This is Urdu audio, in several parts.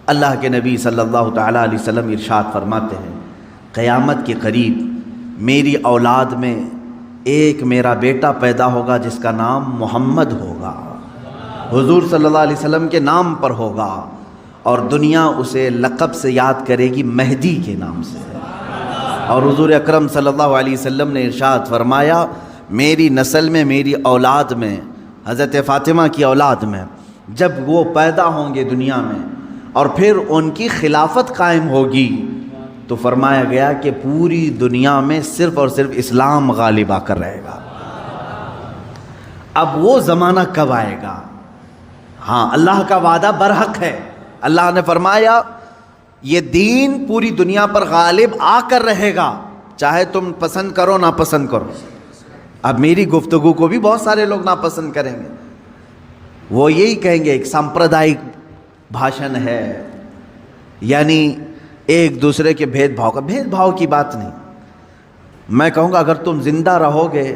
اللہ کے نبی صلی اللہ تعالیٰ علیہ وسلم ارشاد فرماتے ہیں قیامت کے قریب میری اولاد میں ایک میرا بیٹا پیدا ہوگا جس کا نام محمد ہوگا، حضور صلی اللہ علیہ وسلم کے نام پر ہوگا، اور دنیا اسے لقب سے یاد کرے گی مہدی کے نام سے۔ اور حضور اکرم صلی اللہ علیہ وسلم نے ارشاد فرمایا میری نسل میں، میری اولاد میں، حضرت فاطمہ کی اولاد میں جب وہ پیدا ہوں گے دنیا میں اور پھر ان کی خلافت قائم ہوگی تو فرمایا گیا کہ پوری دنیا میں صرف اور صرف اسلام غالب آ کر رہے گا۔ اب وہ زمانہ کب آئے گا؟ ہاں، اللہ کا وعدہ برحق ہے۔ اللہ نے فرمایا یہ دین پوری دنیا پر غالب آ کر رہے گا، چاہے تم پسند کرو نہ پسند کرو۔ اب میری گفتگو کو بھی بہت سارے لوگ ناپسند کریں گے، وہ یہی کہیں گے ایک سامپردائک بھاشن ہے، یعنی ایک دوسرے کے بھید بھاؤ کی بات نہیں۔ میں کہوں گا اگر تم زندہ رہو گے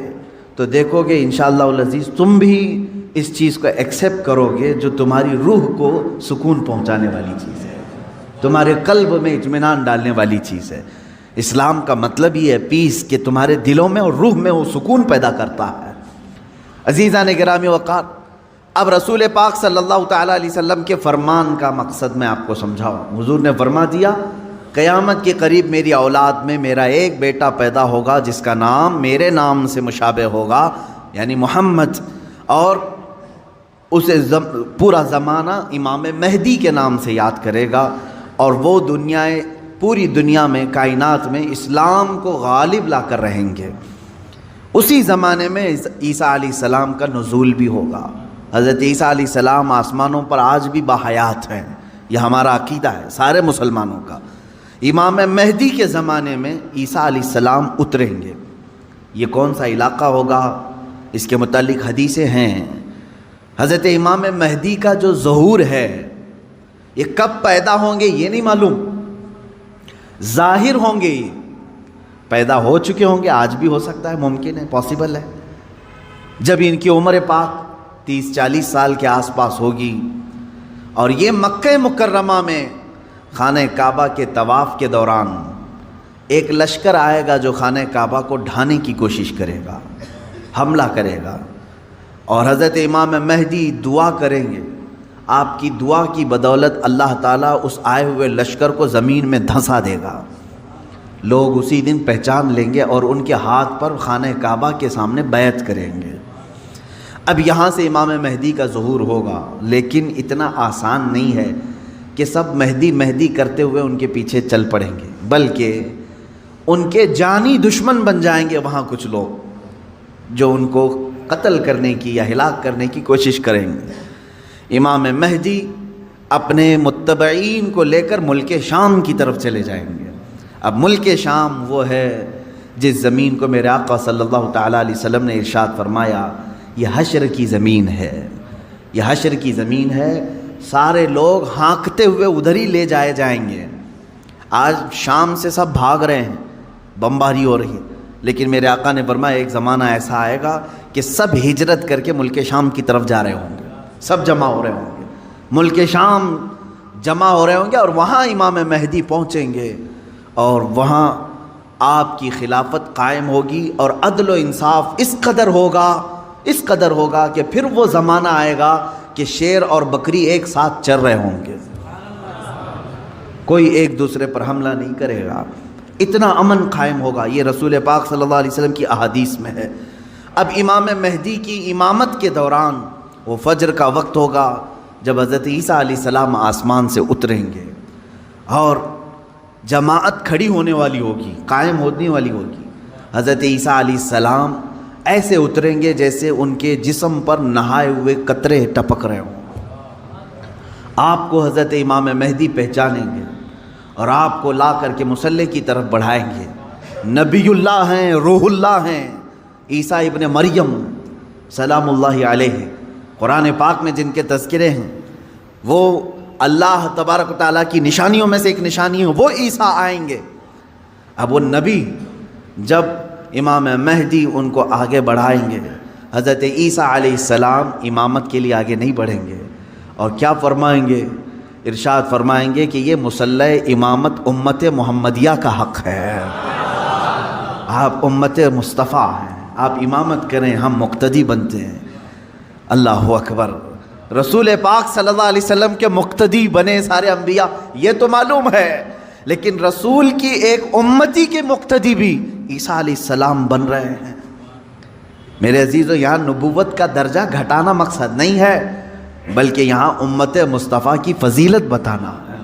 تو دیکھو گے انشاءاللہ العزیز تم بھی اس چیز کو ایکسیپٹ کرو گے جو تمہاری روح کو سکون پہنچانے والی چیز ہے، تمہارے قلب میں اطمینان ڈالنے والی چیز ہے۔ اسلام کا مطلب یہ ہے پیس، کہ تمہارے دلوں میں اور روح میں وہ سکون پیدا کرتا ہے۔ عزیزان گرامی وقار، اب رسول پاک صلی اللہ تعالیٰ علیہ وسلم کے فرمان کا مقصد میں آپ کو سمجھاؤں۔ حضور نے فرما دیا قیامت کے قریب میری اولاد میں میرا ایک بیٹا پیدا ہوگا جس کا نام میرے نام سے مشابہ ہوگا، یعنی محمد، اور اسے پورا زمانہ امام مہدی کے نام سے یاد کرے گا، اور وہ پوری دنیا میں، کائنات میں اسلام کو غالب لا کر رہیں گے۔ اسی زمانے میں عیسیٰ علیہ السلام کا نزول بھی ہوگا۔ حضرت عیسیٰ علیہ السلام آسمانوں پر آج بھی باحیات ہیں، یہ ہمارا عقیدہ ہے سارے مسلمانوں کا۔ امام مہدی کے زمانے میں عیسیٰ علیہ السلام اتریں گے۔ یہ کون سا علاقہ ہوگا اس کے متعلق حدیثیں ہیں۔ حضرت امام مہدی کا جو ظہور ہے یہ کب پیدا ہوں گے یہ نہیں معلوم، ظاہر ہوں گے، پیدا ہو چکے ہوں گے، آج بھی ہو سکتا ہے، ممکن ہے، پاسبل ہے۔ جب ان کی عمر پاک 30-40 سال کے آس پاس ہوگی اور یہ مکہ مکرمہ میں خانہ کعبہ کے طواف کے دوران ایک لشکر آئے گا جو خانہ کعبہ کو ڈھانے کی کوشش کرے گا، حملہ کرے گا، اور حضرت امام مہدی دعا کریں گے۔ آپ کی دعا کی بدولت اللہ تعالیٰ اس آئے ہوئے لشکر کو زمین میں دھنسا دے گا۔ لوگ اسی دن پہچان لیں گے اور ان کے ہاتھ پر خانہ کعبہ کے سامنے بیعت کریں گے۔ اب یہاں سے امام مہدی کا ظہور ہوگا، لیکن اتنا آسان نہیں ہے کہ سب مہدی مہدی کرتے ہوئے ان کے پیچھے چل پڑیں گے، بلکہ ان کے جانی دشمن بن جائیں گے وہاں کچھ لوگ جو ان کو قتل کرنے کی یا ہلاک کرنے کی کوشش کریں گے۔ امام مہدی اپنے متبعین کو لے کر ملک شام کی طرف چلے جائیں گے۔ اب ملک شام وہ ہے جس زمین کو میرے آقا صلی اللہ تعالیٰ علیہ وسلم نے ارشاد فرمایا یہ حشر کی زمین ہے، یہ حشر کی زمین ہے، سارے لوگ ہانکتے ہوئے ادھر ہی لے جائے جائیں گے۔ آج شام سے سب بھاگ رہے ہیں، بمباری ہو رہی ہے، لیکن میرے آقا نے فرمایا ایک زمانہ ایسا آئے گا کہ سب ہجرت کر کے ملک شام کی طرف جا رہے ہوں گے، سب جمع ہو رہے ہوں گے، ملک شام جمع ہو رہے ہوں گے، اور وہاں امام مہدی پہنچیں گے، اور وہاں آپ کی خلافت قائم ہوگی، اور عدل و انصاف اس قدر ہوگا کہ پھر وہ زمانہ آئے گا کہ شیر اور بکری ایک ساتھ چر رہے ہوں گے، کوئی ایک دوسرے پر حملہ نہیں کرے گا، اتنا امن قائم ہوگا۔ یہ رسول پاک صلی اللہ علیہ وسلم کی احادیث میں ہے۔ اب امام مہدی کی امامت کے دوران وہ فجر کا وقت ہوگا جب حضرت عیسیٰ علیہ السلام آسمان سے اتریں گے، اور جماعت کھڑی ہونے والی ہوگی، قائم ہونے والی ہوگی۔ حضرت عیسیٰ علیہ السلام ایسے اتریں گے جیسے ان کے جسم پر نہائے ہوئے قطرے ٹپک رہے ہوں۔ آپ کو حضرت امام مہدی پہچانیں گے اور آپ کو لا کر کے مصلی کی طرف بڑھائیں گے۔ نبی اللہ ہیں، روح اللہ ہیں، عیسیٰ ابن مریم سلام اللہ علیہ، قرآن پاک میں جن کے تذکرے ہیں، وہ اللہ تبارک و تعالیٰ کی نشانیوں میں سے ایک نشانی ہے، وہ عیسیٰ آئیں گے۔ اب وہ نبی جب امام مہدی ان کو آگے بڑھائیں گے، حضرت عیسیٰ علیہ السلام امامت کے لیے آگے نہیں بڑھیں گے، اور کیا فرمائیں گے ارشاد فرمائیں گے کہ یہ مصلی امامت امت محمدیہ کا حق ہے، آپ امت مصطفیٰ ہیں، آپ امامت کریں، ہم مقتدی بنتے ہیں۔ اللہ اکبر، رسول پاک صلی اللہ علیہ وسلم کے مقتدی بنے سارے انبیاء، یہ تو معلوم ہے، لیکن رسول کی ایک امتی کے مقتدی بھی عیسیٰ علیہ السلام بن رہے ہیں۔ میرے عزیزو، یہاں نبوت کا درجہ گھٹانا مقصد نہیں ہے، بلکہ یہاں امت مصطفیٰ کی فضیلت بتانا ہے۔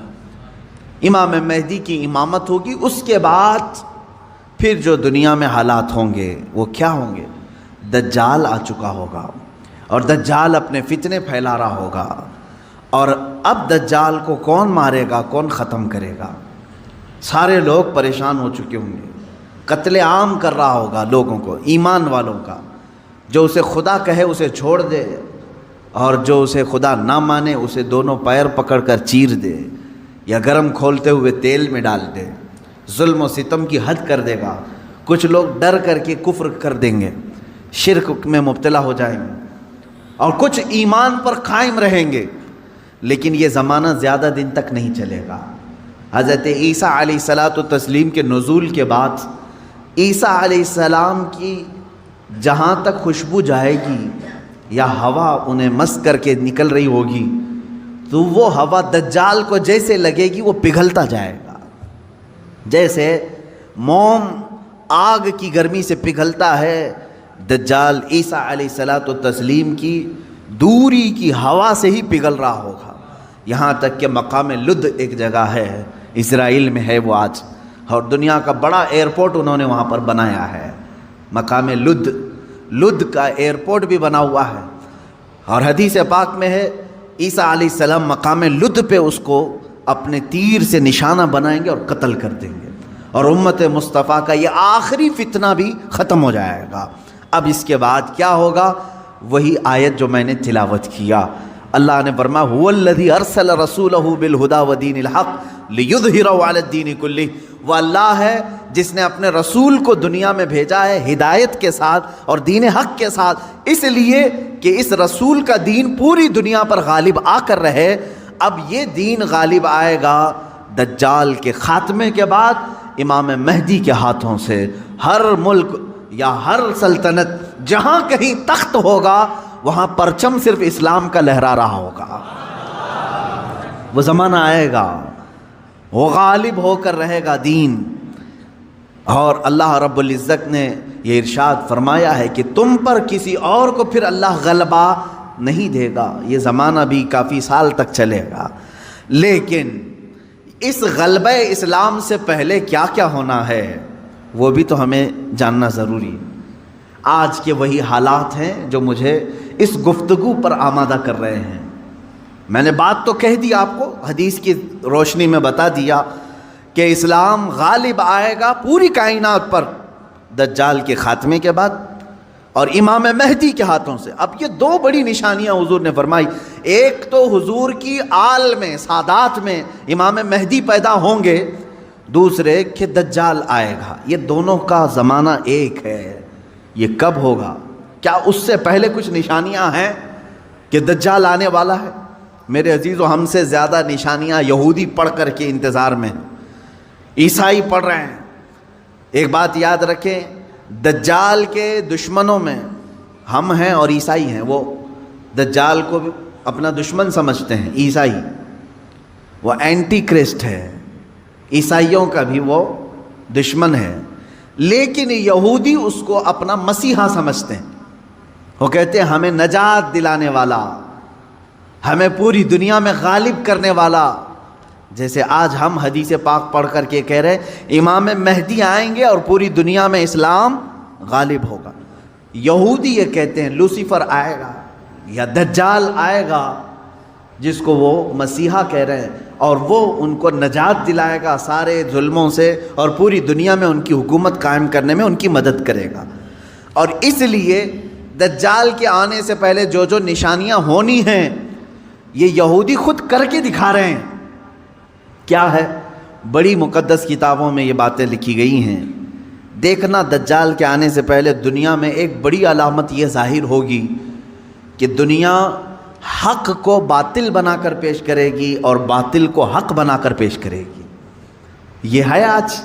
امام مہدی کی امامت ہوگی، اس کے بعد پھر جو دنیا میں حالات ہوں گے وہ کیا ہوں گے؟ دجال آ چکا ہوگا، اور دجال اپنے فتنے پھیلا رہا ہوگا، اور اب دجال کو کون مارے گا، کون ختم کرے گا؟ سارے لوگ پریشان ہو چکے ہوں گے، قتل عام کر رہا ہوگا لوگوں کو، ایمان والوں کا، جو اسے خدا کہے اسے چھوڑ دے، اور جو اسے خدا نہ مانے اسے دونوں پیر پکڑ کر چیر دے، یا گرم کھولتے ہوئے تیل میں ڈال دے، ظلم و ستم کی حد کر دے گا۔ کچھ لوگ ڈر کر کے کفر کر دیں گے، شرک میں مبتلا ہو جائیں گے، اور کچھ ایمان پر قائم رہیں گے، لیکن یہ زمانہ زیادہ دن تک نہیں چلے گا۔ حضرت عیسیٰ علیہ الصلاۃ والتسلیم کے نزول کے بعد عیسیٰ علیہ السلام کی جہاں تک خوشبو جائے گی یا ہوا انہیں مس کر کے نکل رہی ہوگی، تو وہ ہوا دجال کو جیسے لگے گی وہ پگھلتا جائے گا، جیسے موم آگ کی گرمی سے پگھلتا ہے، دجال عیسیٰ علیہ الصلاۃ والتسلیم کی دوری کی ہوا سے ہی پگھل رہا ہوگا۔ یہاں تک کہ مقام لد ایک جگہ ہے، اسرائیل میں ہے وہ آج، اور دنیا کا بڑا ایئرپورٹ انہوں نے وہاں پر بنایا ہے، مقام لد، لد کا ایئرپورٹ بھی بنا ہوا ہے، اور حدیث پاک میں ہے عیسیٰ علیہ السلام مقام لد پہ اس کو اپنے تیر سے نشانہ بنائیں گے اور قتل کر دیں گے، اور امت مصطفیٰ کا یہ آخری فتنہ بھی ختم ہو جائے گا۔ اب اس کے بعد کیا ہوگا؟ وہی آیت جو میں نے تلاوت کیا، اللہ نے فرمایا هو الذی ارسل رسولہ بالہدی ودین الحق لیظہرہ علی الدین کلہ، وہ اللہ ہے جس نے اپنے رسول کو دنیا میں بھیجا ہے ہدایت کے ساتھ اور دین حق کے ساتھ، اس لیے کہ اس رسول کا دین پوری دنیا پر غالب آ کر رہے۔ اب یہ دین غالب آئے گا دجال کے خاتمے کے بعد امام مہدی کے ہاتھوں سے۔ ہر ملک یا ہر سلطنت جہاں کہیں تخت ہوگا وہاں پرچم صرف اسلام کا لہرا رہا ہوگا۔ وہ زمانہ آئے گا، وہ غالب ہو کر رہے گا دین، اور اللہ رب العزت نے یہ ارشاد فرمایا ہے کہ تم پر کسی اور کو پھر اللہ غلبہ نہیں دے گا۔ یہ زمانہ بھی کافی سال تک چلے گا، لیکن اس غلبہ اسلام سے پہلے کیا کیا ہونا ہے وہ بھی تو ہمیں جاننا ضروری ہے۔ آج کے وہی حالات ہیں جو مجھے اس گفتگو پر آمادہ کر رہے ہیں۔ میں نے بات تو کہہ دی آپ کو، حدیث کی روشنی میں بتا دیا کہ اسلام غالب آئے گا پوری کائنات پر دجال کے خاتمے کے بعد اور امام مہدی کے ہاتھوں سے۔ اب یہ دو بڑی نشانیاں حضور نے فرمائی، ایک تو حضور کی آل میں سادات میں امام مہدی پیدا ہوں گے، دوسرے کہ دجال آئے گا۔ یہ دونوں کا زمانہ ایک ہے۔ یہ کب ہوگا؟ کیا اس سے پہلے کچھ نشانیاں ہیں کہ دجال آنے والا ہے؟ میرے عزیزو، ہم سے زیادہ نشانیاں یہودی پڑھ کر کے انتظار میں ہیں، عیسائی پڑھ رہے ہیں۔ ایک بات یاد رکھیں، دجال کے دشمنوں میں ہم ہیں اور عیسائی ہیں۔ وہ دجال کو اپنا دشمن سمجھتے ہیں عیسائی، وہ اینٹی کرسٹ ہے، عیسائیوں کا بھی وہ دشمن ہے، لیکن یہودی اس کو اپنا مسیحا سمجھتے ہیں۔ وہ کہتے ہیں ہمیں نجات دلانے والا، ہمیں پوری دنیا میں غالب کرنے والا۔ جیسے آج ہم حدیث پاک پڑھ کر کے کہہ رہے ہیں امام مہدی آئیں گے اور پوری دنیا میں اسلام غالب ہوگا، یہودی یہ کہتے ہیں لوسیفر آئے گا یا دجال آئے گا، جس کو وہ مسیحا کہہ رہے ہیں، اور وہ ان کو نجات دلائے گا سارے ظلموں سے اور پوری دنیا میں ان کی حکومت قائم کرنے میں ان کی مدد کرے گا۔ اور اس لیے دجال کے آنے سے پہلے جو جو نشانیاں ہونی ہیں یہ یہودی خود کر کے دکھا رہے ہیں۔ کیا ہے؟ بڑی مقدس کتابوں میں یہ باتیں لکھی گئی ہیں۔ دیکھنا دجال کے آنے سے پہلے دنیا میں ایک بڑی علامت یہ ظاہر ہوگی کہ دنیا حق کو باطل بنا کر پیش کرے گی اور باطل کو حق بنا کر پیش کرے گی. یہ ہے آج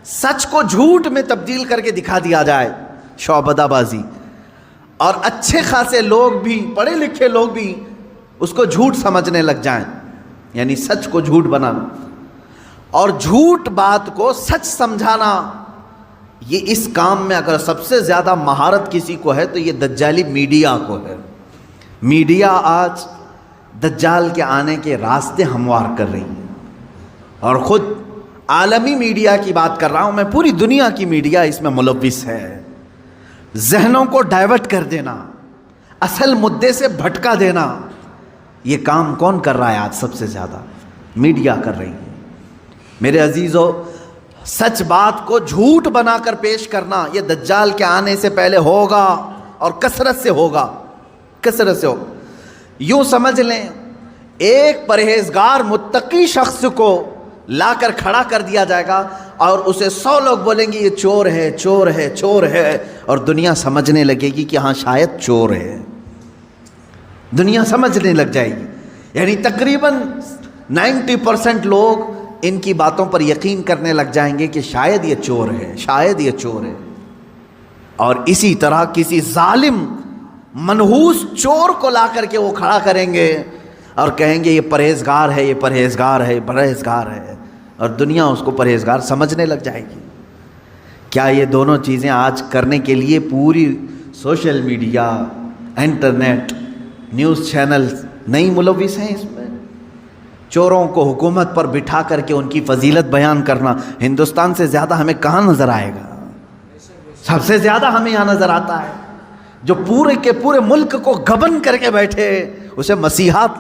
سچ کو جھوٹ میں تبدیل کر کے دکھا دیا جائے، شعبدہ بازی، اور اچھے خاصے لوگ بھی، پڑھے لکھے لوگ بھی اس کو جھوٹ سمجھنے لگ جائیں، یعنی سچ کو جھوٹ بنانا اور جھوٹ بات کو سچ سمجھانا. یہ اس کام میں اگر سب سے زیادہ مہارت کسی کو ہے تو یہ دجالی میڈیا کو ہے. میڈیا آج دجال کے آنے کے راستے ہموار کر رہی ہے، اور خود عالمی میڈیا کی بات کر رہا ہوں میں، پوری دنیا کی میڈیا اس میں ملوث ہے. ذہنوں کو ڈائیورٹ کر دینا، اصل مدعے سے بھٹکا دینا، یہ کام کون کر رہا ہے آج سب سے زیادہ؟ میڈیا کر رہی ہے. میرے عزیزو، سچ بات کو جھوٹ بنا کر پیش کرنا یہ دجال کے آنے سے پہلے ہوگا، اور کثرت سے ہوگا، کثرت سے ہوگا. یوں سمجھ لیں ایک پرہیزگار متقی شخص کو لا کر کھڑا کر دیا جائے گا اور اسے 100 لوگ بولیں گے یہ چور ہے، چور ہے، چور ہے، اور دنیا سمجھنے لگے گی کہ ہاں شاید چور ہے. دنیا سمجھنے لگ جائے گی. یعنی تقریباً 90% لوگ ان کی باتوں پر یقین کرنے لگ جائیں گے کہ شاید یہ چور ہے، شاید یہ چور ہے. اور اسی طرح کسی ظالم منحوس چور کو لا کر کے وہ کھڑا کریں گے اور کہیں گے یہ پرہیزگار ہے، یہ پرہیزگار ہے، پرہیزگار ہے، اور دنیا اس کو پرہیزگار سمجھنے لگ جائے گی. کیا یہ دونوں چیزیں آج کرنے کے لیے پوری social media, internet, news channel نہیں ملوث ہیں اس میں؟ چوروں کو حکومت پر بٹھا کر کے ان کی فضیلت بیان کرنا ہندوستان سے زیادہ ہمیں کہاں نظر آئے گا؟ سب سے زیادہ ہمیں یہاں نظر آتا ہے. جو پورے کے پورے ملک کو گبن کر کے بیٹھے، اسے مسیحات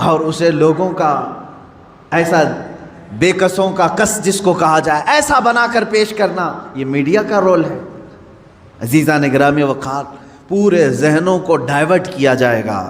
اور اسے لوگوں کا ایسا بے کسوں کا کس جس کو کہا جائے ایسا بنا کر پیش کرنا، یہ میڈیا کا رول ہے. عزیزان گرامی وقار، پورے ذہنوں کو ڈائیورٹ کیا جائے گا.